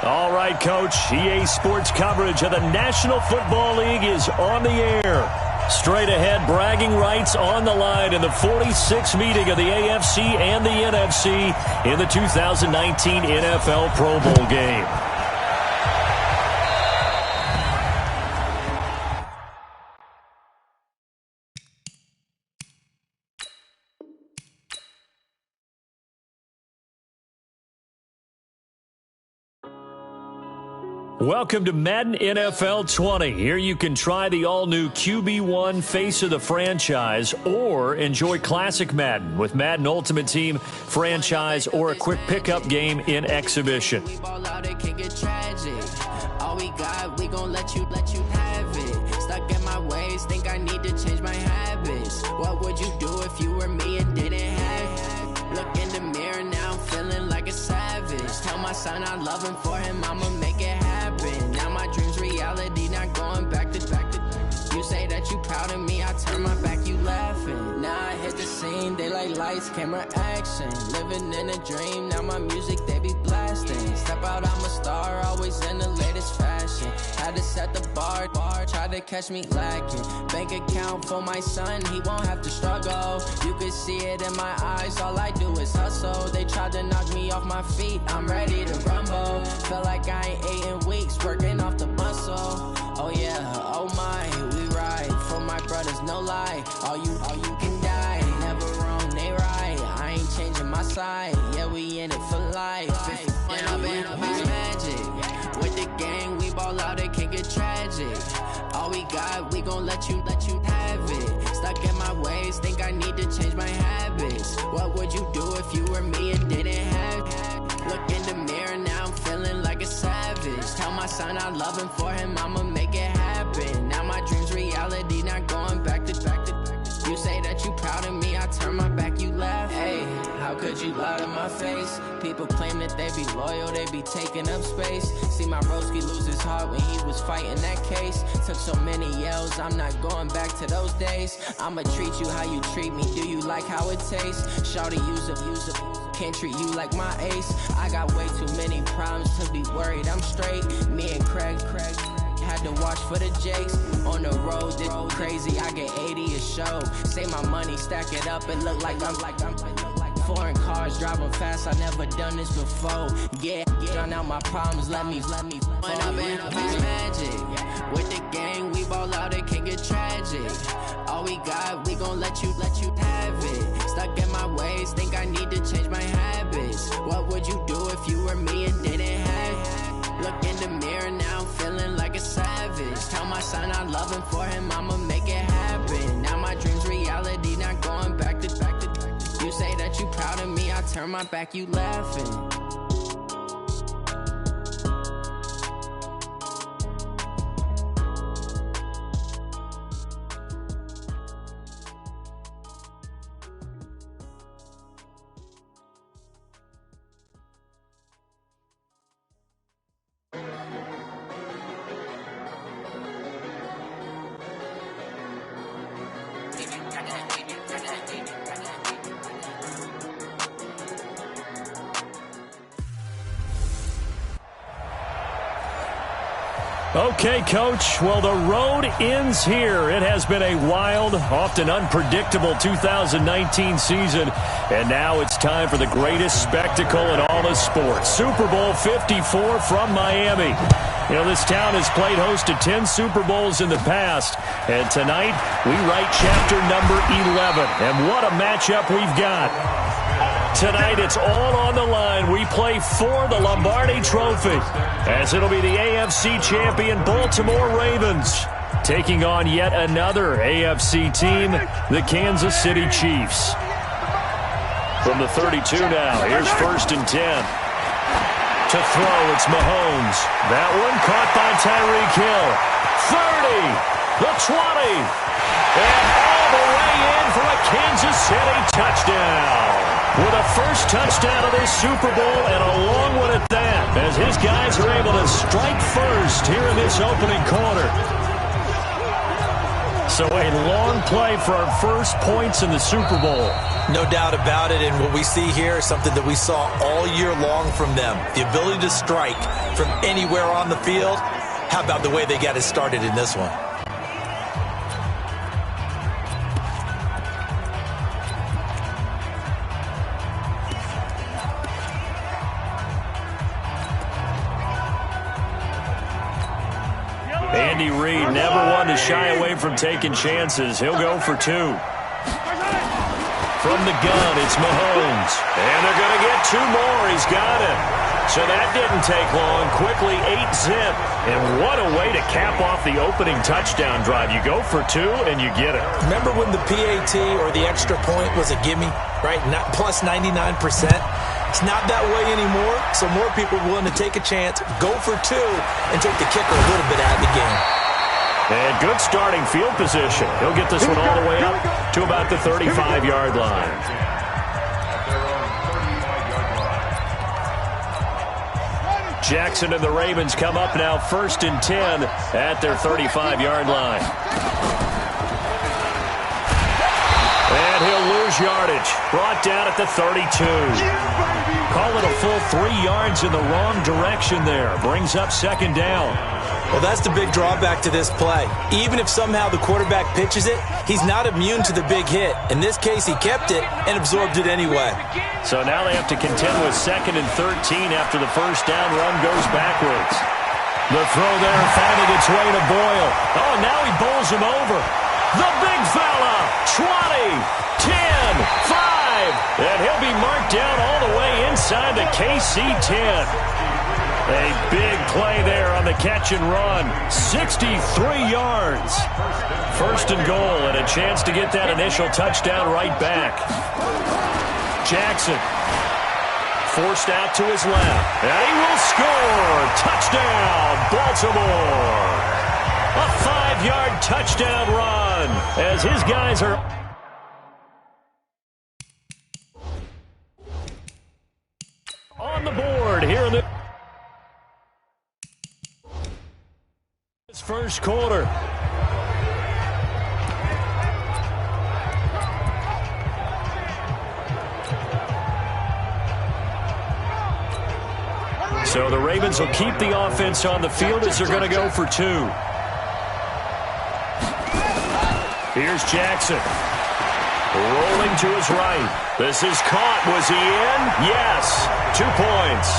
All right, Coach. EA Sports coverage of the National Football League is on the air. Straight ahead, bragging rights on the line in the 46th meeting of the AFC and the NFC in the 2019 NFL Pro Bowl game. Welcome to Madden NFL 20. Here you can try the all-new QB1 face of the franchise or enjoy classic Madden with Madden Ultimate Team, franchise, or a quick pickup game in exhibition. All we got, we gon' let you have it. Stuck in my ways, think I need to change my habits. What would you do if you were me and didn't have it? Look in the mirror now, I'm feeling like a savage. Tell my son I love him, for him I'ma make it happen. Now my dream's reality, not going back to. You say that you proud of me, I turn my back, you laughing. Now I hit the scene, they like lights, camera, action. Living in a dream, now my music, they be blasting. Step out, I'm a star, always in the latest fashion. Had to set the bar, try to catch me lacking. Bank account for my son, he won't have to struggle. You can see it in my eyes, all I do is hustle. They tried to knock me off my feet, I'm ready to rumble. Feel like I ain't ate in weeks, working off the muscle. Oh yeah, oh my, we ride for my brothers, no lie. All you can die, never wrong, they right. I ain't changing my side, yeah, we in it for life. And I've been magic with the gang, we ball out, it can get tragic. All we got, we gon' let you have it. Stuck in my ways, think I need to change my habits. What would you do if you were me and didn't have it? Look in the mirror now, I'm feeling like a savage. Tell my son I love him, for him I'ma make it happen. Now my dream's reality, not going back to. You say that you proud of me, I turn my back, you laugh. Hey, how could you lie to my face? People claim that they be loyal, they be taking up space. See my broski lose his heart when he was fighting that case. Took so many yells, I'm not going back to those days. I'ma treat you how you treat me, do you like how it tastes? Shawty, use up, can't treat you like my ace. I got way too many problems to be worried, I'm straight. Me and Craig had to watch for the Jakes. On the road, this crazy, I get 80 a show. Say my money, stack it up, and look like I'm foreign cars, driving fast, I never done this before. Yeah, drown out my problems, let me. When I've been magic with the gang, we ball out, it can get tragic. All we got, we gon' let you have it. Stuck in my ways, think I need to change my habits. What would you do if you were me and didn't have it? Look in the mirror now, I'm feeling like a savage. Tell my son I love him, for him I'ma make it happen. Now my dream's reality, not going back to. You say that you proud of me, I turn my back, you laughing. Okay, Coach. Well, the road ends here. It has been a wild, often unpredictable 2019 season, and now it's time for the greatest spectacle in all of sports. Super Bowl 54 from Miami. You know, this town has played host to 10 Super Bowls in the past, and tonight we write chapter number 11. And what a matchup we've got. Tonight, it's all on the line. We play for the Lombardi Trophy, as it'll be the AFC champion Baltimore Ravens taking on yet another AFC team, the Kansas City Chiefs. From the 32 now, here's 1st and 10. To throw, it's Mahomes. That one caught by Tyreek Hill. 30, the 20, and all the way in for a Kansas City touchdown. With a first touchdown of this Super Bowl, and a long one at that, as his guys are able to strike first here in this opening quarter. So a long play for our first points in the Super Bowl. No doubt about it, and what we see here is something that we saw all year long from them. The ability to strike from anywhere on the field. How about the way they got it started in this one? Andy Reid never one to shy away from taking chances. He'll go for 2. From the gun, it's Mahomes. And they're going to get 2 more. He's got it. So that didn't take long. Quickly 8-zip. And what a way to cap off the opening touchdown drive. You go for 2 and you get it. Remember when the PAT or the extra point was a gimme, right? Not plus 99%. It's not that way anymore, so more people are willing to take a chance, go for 2, and take the kicker a little bit out of the game. And good starting field position. He'll get this one all the way up to about the 35-yard line. Jackson and the Ravens come up now 1st and 10 at their 35-yard line. And he'll lose yardage. Brought down at the 32. Call it a full 3 yards in the wrong direction there. Brings up 2nd down. Well, that's the big drawback to this play. Even if somehow the quarterback pitches it, he's not immune to the big hit. In this case, he kept it and absorbed it anyway. So now they have to contend with 2nd and 13 after the first down run goes backwards. The throw there finding its way to Boyle. Oh, now he bowls him over. The big fella, 20, 10, 5, and he'll be marked down all the way inside the KC 10. A big play there on the catch and run, 63 yards. 1st and goal and a chance to get that initial touchdown right back. Jackson forced out to his left, and he will score. Touchdown, Baltimore. A 5-yard touchdown run as his guys are on the board here in the first quarter. So the Ravens will keep the offense on the field as they're going to go for 2. Here's Jackson. Rolling to his right. This is caught. Was he in? Yes. 2 points.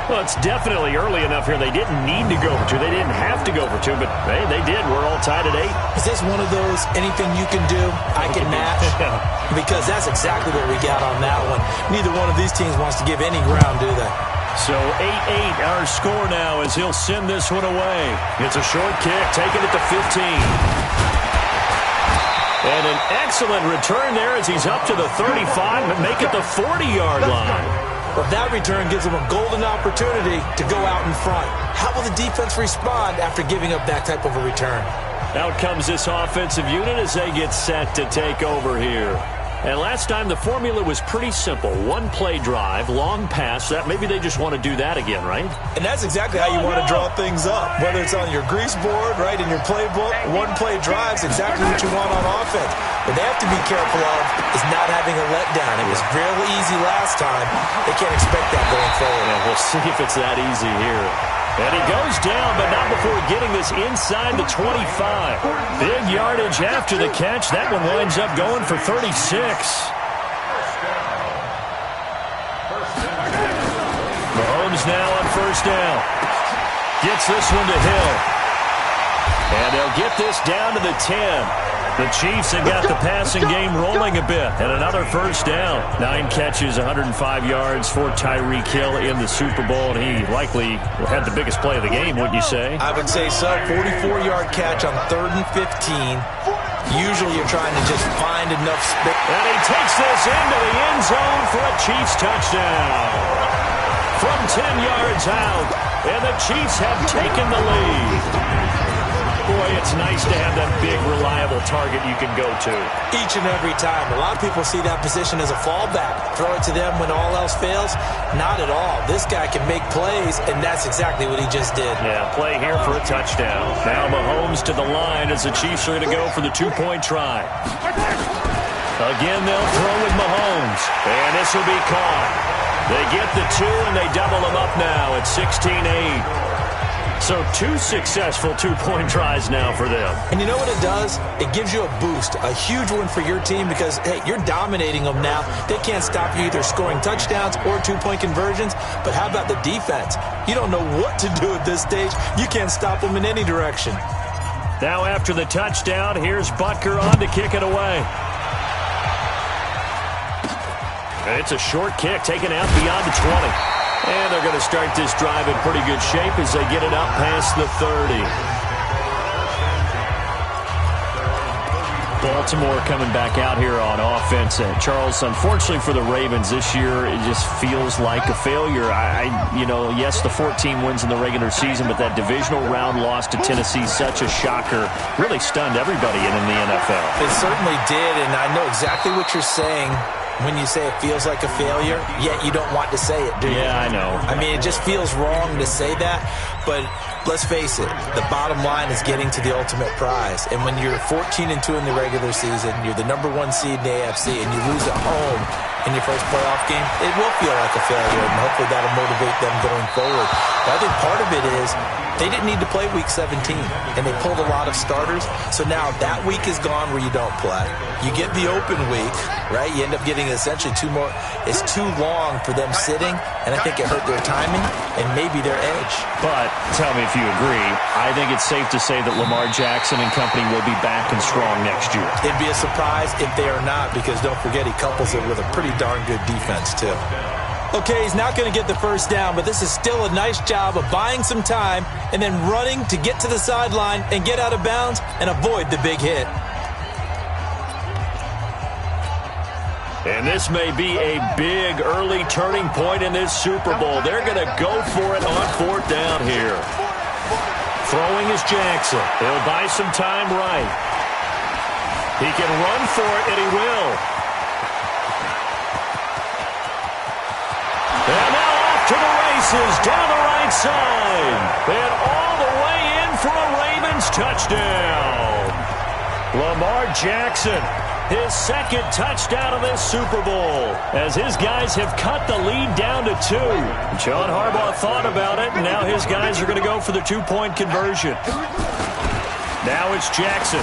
Well, it's definitely early enough here. They didn't need to go for 2. They didn't have to go for 2, but hey, they did. We're all tied at 8. Is this one of those anything you can do, I can match? Because that's exactly what we got on that one. Neither one of these teams wants to give any ground, do they? So 8-8 our score now as he'll send this one away. It's a short kick, taking it to 15. And an excellent return there as he's up to the 35 and make it the 40-yard line. Well, that return gives them a golden opportunity to go out in front. How will the defense respond after giving up that type of a return? Out comes this offensive unit as they get set to take over here. And last time the formula was pretty simple. 1 play drive, long pass. That maybe they just want to do that again, right? And that's exactly how you want to draw things up. Whether it's on your grease board, right, in your playbook, 1 play drive is exactly what you want on offense. What they have to be careful of is not having a letdown. It was real easy last time. They can't expect that going forward. Yeah, we'll see if it's that easy here. And he goes down, but not before getting this inside the 25. Big yardage after the catch. That one winds up going for 36. Mahomes now on first down. Gets this one to Hill. And they'll get this down to the 10. The Chiefs have got the passing game rolling a bit. And another first down. 9 catches, 105 yards for Tyreek Hill in the Super Bowl. And he likely had the biggest play of the game, wouldn't you say? I would say so. 44-yard catch on 3rd and 15. Usually you're trying to just find enough space. And he takes this into the end zone for a Chiefs touchdown. From 10 yards out. And the Chiefs have taken the lead. Boy, it's nice to have that big, reliable target you can go to. Each and every time. A lot of people see that position as a fallback. Throw it to them when all else fails. Not at all. This guy can make plays, and that's exactly what he just did. Yeah, play here for a touchdown. Now Mahomes to the line as the Chiefs are going to go for the two-point try. Again, they'll throw with Mahomes, and this will be caught. They get the two, and they double them up now at 16-8. So 2 successful two-point tries now for them. And you know what it does? It gives you a boost, a huge one for your team because, hey, you're dominating them now. They can't stop you either scoring touchdowns or two-point conversions. But how about the defense? You don't know what to do at this stage. You can't stop them in any direction. Now after the touchdown, here's Butker on to kick it away. And it's a short kick taken out beyond the 20. And they're going to start this drive in pretty good shape as they get it up past the 30. Baltimore coming back out here on offense. Charles, unfortunately for the Ravens this year, it just feels like a failure. Yes, the 14 wins in the regular season, but that divisional round loss to Tennessee, such a shocker, really stunned everybody in the NFL. It certainly did, and I know exactly what you're saying when you say it feels like a failure, yet you don't want to say it, do you? Yeah, I know. I mean, it just feels wrong to say that, but let's face it, the bottom line is getting to the ultimate prize. And when you're 14-2 in the regular season, you're the number 1 seed in the AFC, and you lose at home in your first playoff game, it will feel like a failure, and hopefully that'll motivate them going forward. But I think part of it is they didn't need to play Week 17, and they pulled a lot of starters. So now that week is gone where you don't play. You get the open week, right? You end up getting essentially 2 more. It's too long for them sitting, and I think it hurt their timing and maybe their edge. But tell me if you agree, I think it's safe to say that Lamar Jackson and company will be back and strong next year. It'd be a surprise if they are not, because don't forget he couples it with a pretty darn good defense too. Okay, he's not going to get the first down, but this is still a nice job of buying some time and then running to get to the sideline and get out of bounds and avoid the big hit. And this may be a big early turning point in this Super Bowl. They're going to go for it on 4th down here. Throwing is Jackson. He'll buy some time right. He can run for it, and he will. And now off to the races, down the right side. And all the way in for a Ravens touchdown. Lamar Jackson, his 2nd touchdown of this Super Bowl, as his guys have cut the lead down to 2. John Harbaugh thought about it, and now his guys are going to go for the 2-point conversion. Now it's Jackson.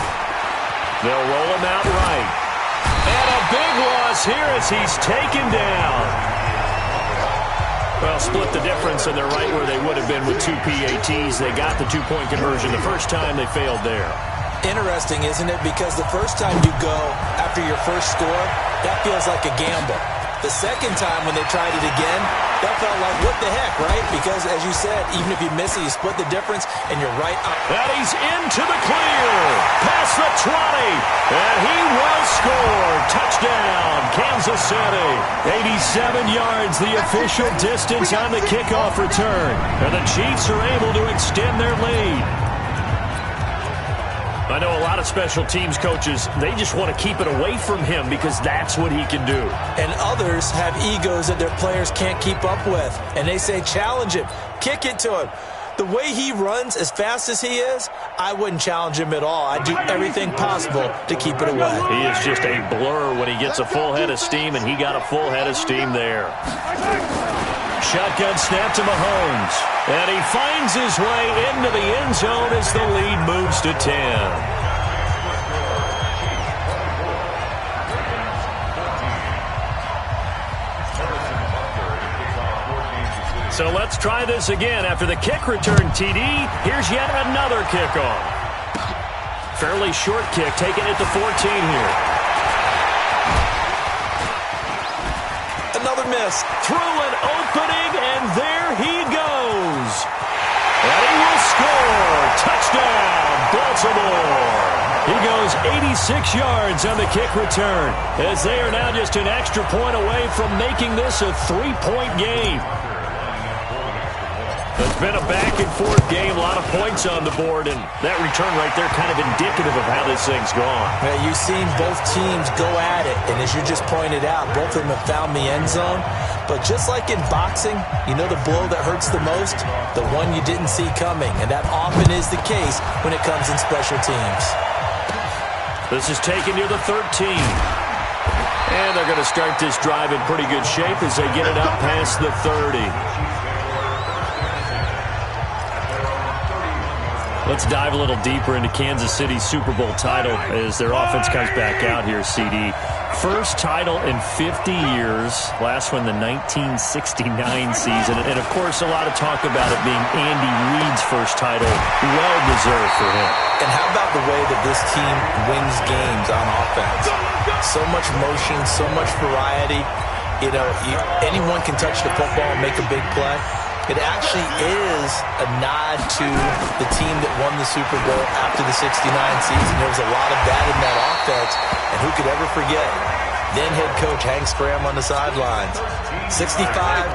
They'll roll him out right. And a big loss here as he's taken down. Well, split the difference, and they're right where they would have been with 2 PATs. They got the 2-point conversion the first time. They failed there. Interesting, isn't it? Because the first time you go after your first score, that feels like a gamble. The second time when they tried it again, that felt like, what the heck, right? Because, as you said, even if you miss it, you split the difference, and you're right up. And he's into the clear. Past the 20. And he will score. Touchdown, Kansas City. 87 yards, the official distance on the kickoff return. And the Chiefs are able to extend their lead. I know a lot of special teams coaches, they just want to keep it away from him because that's what he can do. And others have egos that their players can't keep up with. And they say, challenge him, kick it to him. The way he runs as fast as he is, I wouldn't challenge him at all. I'd do everything possible to keep it away. He is just a blur when he gets a full head of steam, and he got a full head of steam there. Shotgun snap to Mahomes. And he finds his way into the end zone as the lead moves to 10. So let's try this again. After the kick return TD, here's yet another kickoff. Fairly short kick, taking it to 14 here. Another miss. Through an opening, and there he goes. And he will score. Touchdown, Baltimore. He goes 86 yards on the kick return, as they are now just an extra point away from making this a 3-point game. The It's been a back-and-forth game, a lot of points on the board, and that return right there kind of indicative of how this thing's gone. Yeah, you've seen both teams go at it, and as you just pointed out, both of them have found the end zone. But just like in boxing, you know the blow that hurts the most? The one you didn't see coming, and that often is the case when it comes in special teams. This is taken near the 13. And they're going to start this drive in pretty good shape as they get it up past the 30. Let's dive a little deeper into Kansas City's Super Bowl title as their offense comes back out here, CD. First title in 50 years. Last one, the 1969 season. And, of course, a lot of talk about it being Andy Reid's first title. Well-deserved for him. And how about the way that this team wins games on offense? So much motion, so much variety. You know, anyone can touch the football and make a big play. It actually is a nod to the team that won the Super Bowl after the 69 season. There was a lot of that in that offense, and who could ever forget then head coach Hank Stram on the sidelines. 65,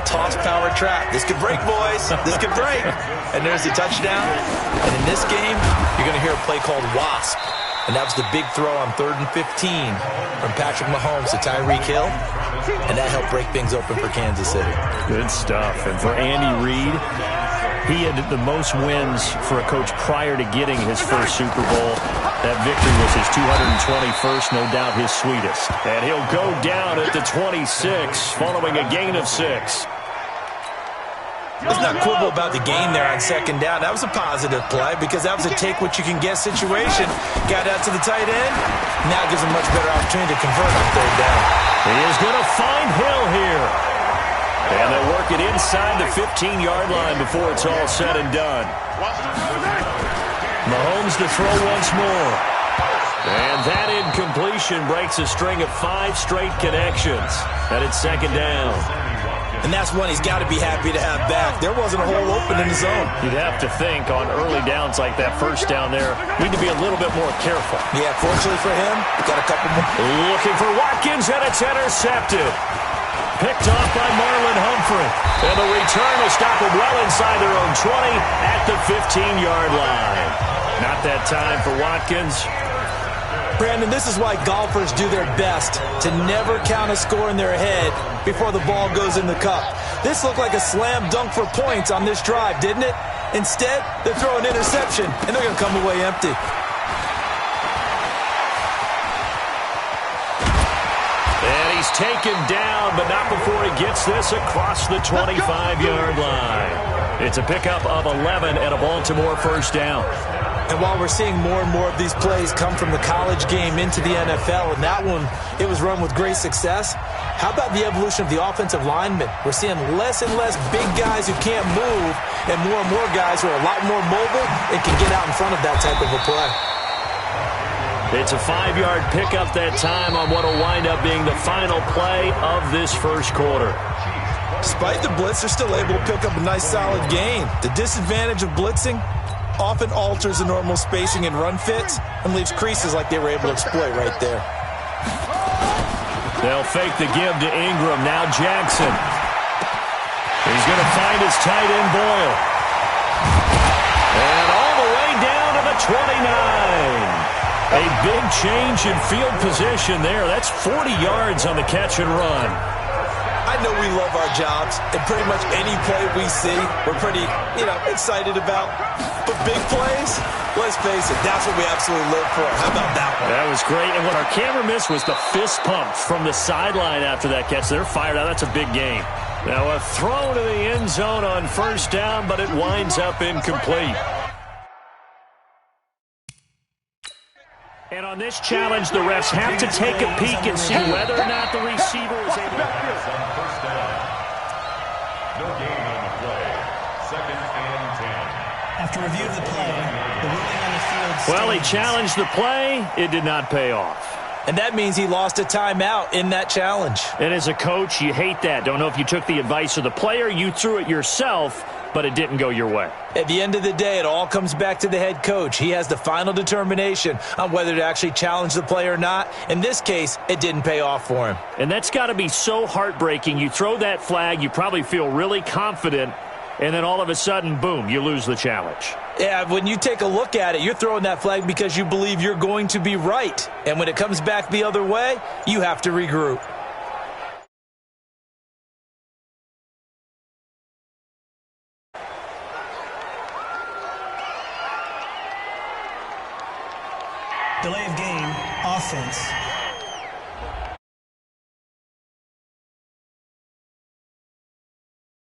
toss, power, trap. This could break, boys. This could break. And there's the touchdown. And in this game, you're going to hear a play called Wasp. And that was the big throw on 3rd and 15 from Patrick Mahomes to Tyreek Hill. And that helped break things open for Kansas City. Good stuff. And for Andy Reid, he had the most wins for a coach prior to getting his first Super Bowl. That victory was his 221st, no doubt his sweetest. And he'll go down at the 26 following a gain of 6. Let's not quibble about the gain there on 2nd down. That was a positive play because that was a take-what-you-can-get situation. Got out to the tight end. Now gives him a much better opportunity to convert on 3rd down. He is going to find Hill here. And they'll work it inside the 15-yard line before it's all said and done. Mahomes to throw once more. And that incompletion breaks a string of 5 straight connections. And it's 2nd down. And that's one he's got to be happy to have back. There wasn't a hole open in the zone. You'd have to think on early downs like that first down there, need to be a little bit more careful. Yeah, fortunately for him, got a couple more. Looking for Watkins, and it's intercepted. Picked off by Marlon Humphrey. And the return will stop them well inside their own 20 at the 15-yard line. Not that time for Watkins. Brandon, this is why golfers do their best to never count a score in their head before the ball goes in the cup. This looked like a slam dunk for points on this drive, didn't it? Instead, they throw an interception, and they're going to come away empty. And he's taken down, but not before he gets this across the 25-yard line. It's a pickup of 11 and a Baltimore first down. And while we're seeing more and more of these plays come from the college game into the NFL, and that one, it was run with great success, how about the evolution of the offensive linemen? We're seeing less and less big guys who can't move, and more guys who are a lot more mobile and can get out in front of that type of a play. It's a 5-yard pickup that time on what will wind up being the final play of this first quarter. Despite the blitz, they're still able to pick up a nice solid gain. The disadvantage of blitzing often alters the normal spacing and run fits and leaves creases like they were able to exploit right there. They'll fake the give to Ingram. Now Jackson. He's going to find his tight end Boyle. And all the way down to the 29. A big change in field position there. That's 40 yards on the catch and run. I know we love our jobs, and pretty much any play we see, we're pretty, excited about. But big plays, let's face it, that's what we absolutely live for. How about that one? That was great, and what our camera missed was the fist pump from the sideline after that catch. They're fired out. That's a big game. Now a throw to the end zone on first down, but it winds up incomplete. And on this challenge, the refs have to take a peek and see whether or not the receiver is able to... No gain on the play. 2nd and 10. After review of the play, the ruling on the field... Well, he challenged the play. It did not pay off. And that means he lost a timeout in that challenge. And as a coach, you hate that. Don't know if you took the advice of the player, you threw it yourself, but it didn't go your way. At the end of the day, it all comes back to the head coach. He has the final determination on whether to actually challenge the play or not. In this case, it didn't pay off for him. And that's got to be so heartbreaking. You throw that flag, you probably feel really confident, and then all of a sudden, boom, you lose the challenge. Yeah, when you take a look at it, you're throwing that flag because you believe you're going to be right. And when it comes back the other way, you have to regroup. Delay of game, offense.